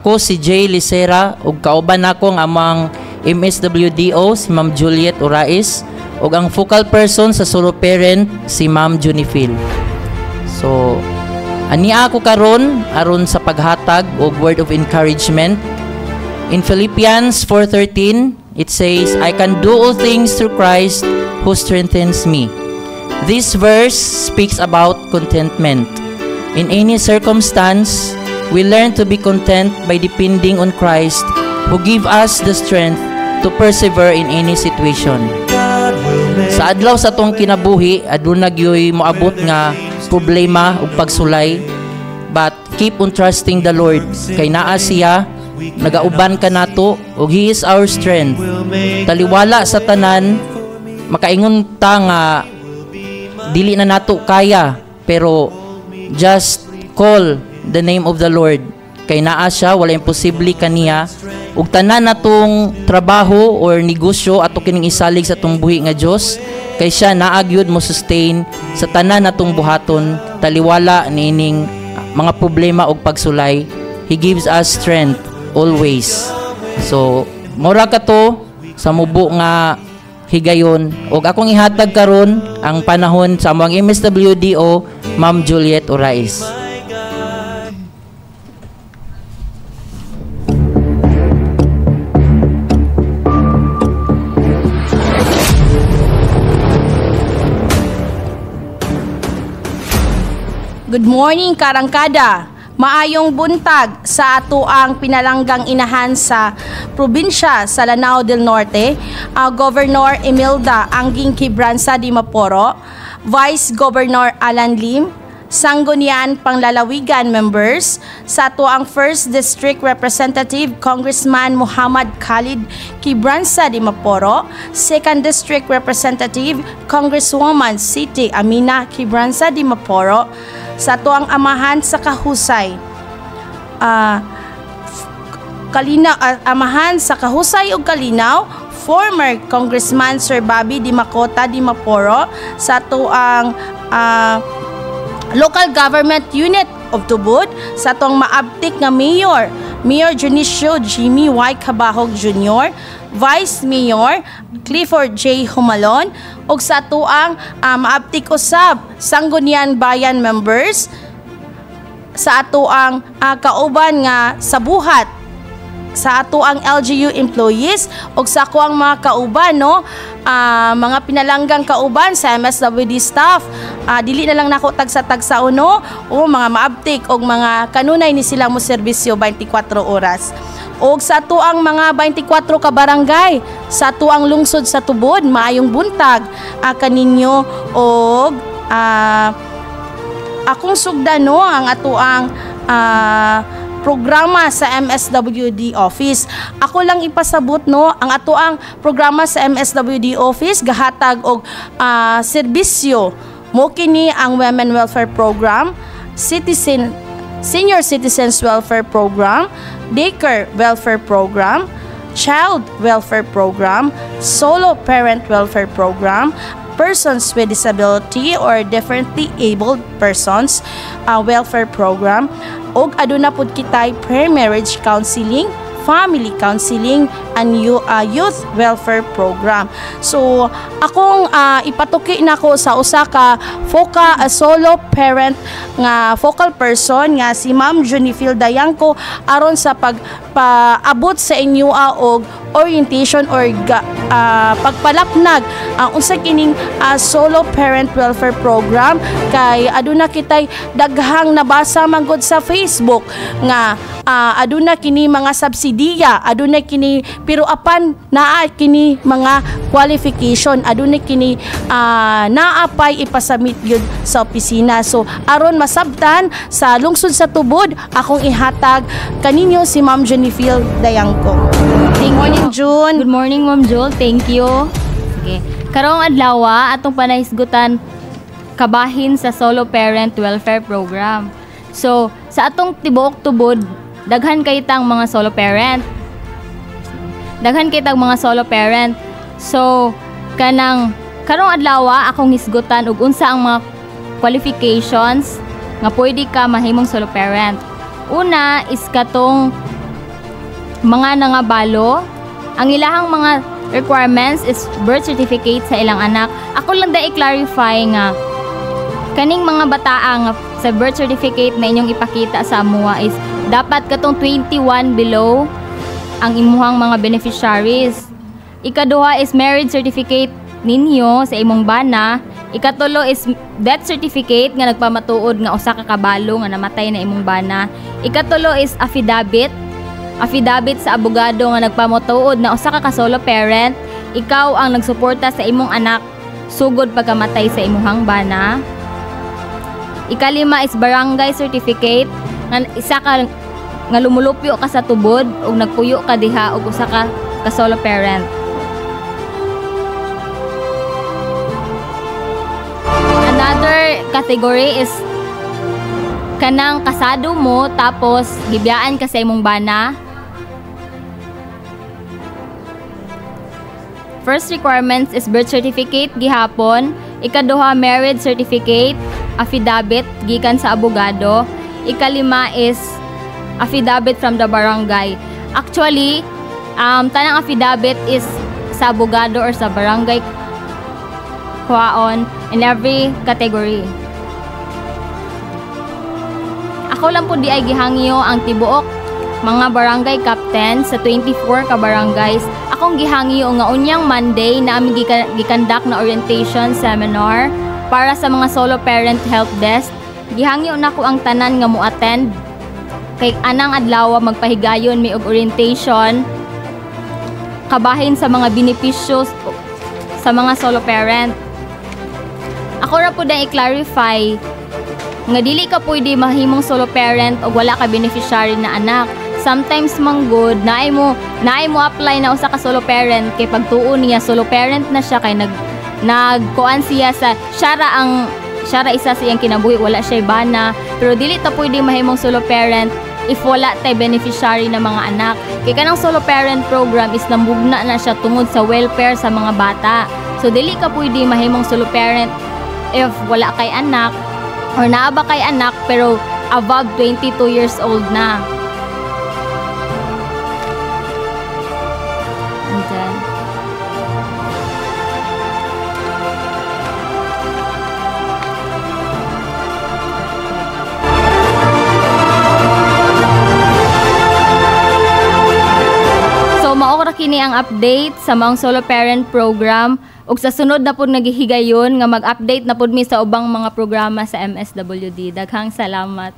Ako si Jay Licera ug kauban nako ang amang MSWDO si Ma'am Juliet Orais ug ang focal person sa solo parent si Ma'am Junifil. So ania ako karon aron sa paghatag og word of encouragement. In Philippians 4:13 it says, I can do all things through Christ who strengthens me. This verse speaks about contentment. In any circumstance, we learn to be content by depending on Christ who give us the strength to persevere in any situation. Sa adlaw sa tong kinabuhi, aduna gyoy moabot nga problema ug pagsulay, but keep on trusting the Lord kay naa siya, nagauban ka nato ug He is our strength. Taliwala sa tanan, makaingon ta nga dili na nato kaya, pero just call the name of the Lord kay naa siya, wala imposible kaniya. Ug tanan natong trabaho or negosyo ato kining isalig sa atong buhi nga Dios, kay siya naa gyud mo sustain sa tanan natong buhaton, taliwala niining mga problema ug pagsulay. He gives us strength always. So mura ka to sa mubo nga higayon, ug akong ihatag karon ang panahon sa among MSWDO Ma'am Juliet Orais. Good morning, Karangkada. Maayong buntag sa ato ang pinalanggang inahan sa probinsya sa Lanao del Norte, Governor Imelda Angging Quebranza de Maporo, Vice Governor Alan Lim, Sanggunian Panglalawigan members, sa ato ang 1st District Representative Congressman Muhammad Khalid Quebranza de Maporo, 2nd District Representative Congresswoman Siti Amina Quebranza de Maporo, sa ato ang amahan sa Kahusay, amahan sa Kahusay ug Kalinaw, former Congressman Sir Bobby Di Makota Di Maporo, sa ato ang Local Government Unit of Tubod, sa ato ang maabtik nga Mayor Junicio Jimmy Y. Cabahog Jr., Vice Mayor Clifford J. Humalon, ug sa ato ang maabtik usab Sanggunian Bayan members, sa ato ang kauban nga sa buhat sa ato ang LGU employees, ug sa ako ang mga kauban, no, mga pinalanggang kauban sa MSWD staff, dili na lang nako tagsa-tagsa uno o mga maabtik og mga kanunay ni sila mo serbisyo 24 oras. Og sa ato ang mga 24 ka barangay sa ato ang lungsod sa Tubod, maayong buntag kaninyo, og akong sugdan, no, ang ato ang programa sa MSWD office. Ako lang ipasabot, no, ang ato ang programa sa MSWD office gahatag og serbisyo mo kini ang Women Welfare Program, Senior Citizens Welfare Program, Daycare Welfare Program, Child Welfare Program, Solo Parent Welfare Program, Persons with Disability or Differently Abled Persons Welfare Program, og aduna pud kitay pre-marriage counseling, family counseling, and youth welfare program. So akong ipatuki nako sa usa ka solo parent nga focal person nga si Ma'am Junifil Dayangco aron sa pagpaabot sa inyo og orientation or pagpalapnag ang unsa kining solo parent welfare program, kay aduna kitay daghang nabasa manggod sa Facebook nga aduna kini mga subsidiya, aduna kini pero apan naa kini mga qualification, aduna kini naapay ipasamit yun sa opisina. So aron masabtan sa lungsod sa Tubod, akong ihatag kaninyo si Ma'am Junifil Dayangco. Good morning, June. Good morning, Ma'am Jul. Thank you. Sige. Karong adlaw atong panahisgutan kabahin sa Solo Parent Welfare Program. So, sa atong tibuok Tubod, daghan kay tang mga solo parent. So, karong adlaw akong hisgutan ug unsa ang mga qualifications nga pwede ka mahimong solo parent. Una is katong mga nangabalo. Ang ilahang mga requirements is birth certificate sa ilang anak. Ako lang da i-clarify nga kaning mga bataa nga sa birth certificate na inyong ipakita sa amuha is dapat katong 21 below ang imuhang mga beneficiaries. Ikaduha is marriage certificate ninyo sa imong bana. Ikatulo is death certificate nga nagpamatuod nga usa ka kabalo nga namatay na imong bana. Ikatulo is affidavit sa abogado nga nagpamatuod na usa ka solo parent, ikaw ang nagsuporta sa imong anak sugod pagkamatay sa imong bana. Ikalima is barangay certificate nga isa ka nga lumulupyo ka sa tubod ug nagpuyo ka diha og usa ka solo parent. Another category is kanang kasado mo tapos gibiyaan ka sa imong bana. First requirements is birth certificate gihapon, ikaduha marriage certificate, affidavit gikan sa abogado, ikalima is affidavit from the barangay. Actually, tanang affidavit is sa abogado or sa barangay kuhaon in every category. Ako lang po di ay gihangyo ang tibuok mga barangay captain sa 24 ka barangays. Akong gihangyo nga unyang Monday na aming gikandak na orientation seminar para sa mga solo parent help desk. Gihangyo na ko ang tanan nga mo-attend kay anang adlaw magpahigayon mi og orientation kabahin sa mga benepisyo sa mga solo parent. Ako ra po na i-clarify nga dili ka pwede mahimong solo parent o wala ka beneficiary na anak. Sometimes manggod naay mo apply na usa ka solo parent kay pagtuo niya solo parent na siya kay nagkuan siya sa syara isa sa iyang kinabuhi, wala siya bana, pero dili ta pwede mahimong solo parent if wala tay beneficiary na mga anak. Kay kanang solo parent program is nambugna na siya tungod sa welfare sa mga bata. So dili ka pwede mahimong solo parent if wala kay anak or naaba kay anak pero above 22 years old na. Andyan. So mao ra kini ang update sa mga solo parent program. Ug sa sunod na pud naghihigayon nga mag-update na pud mi sa ubang mga programa sa MSWD. Daghang salamat.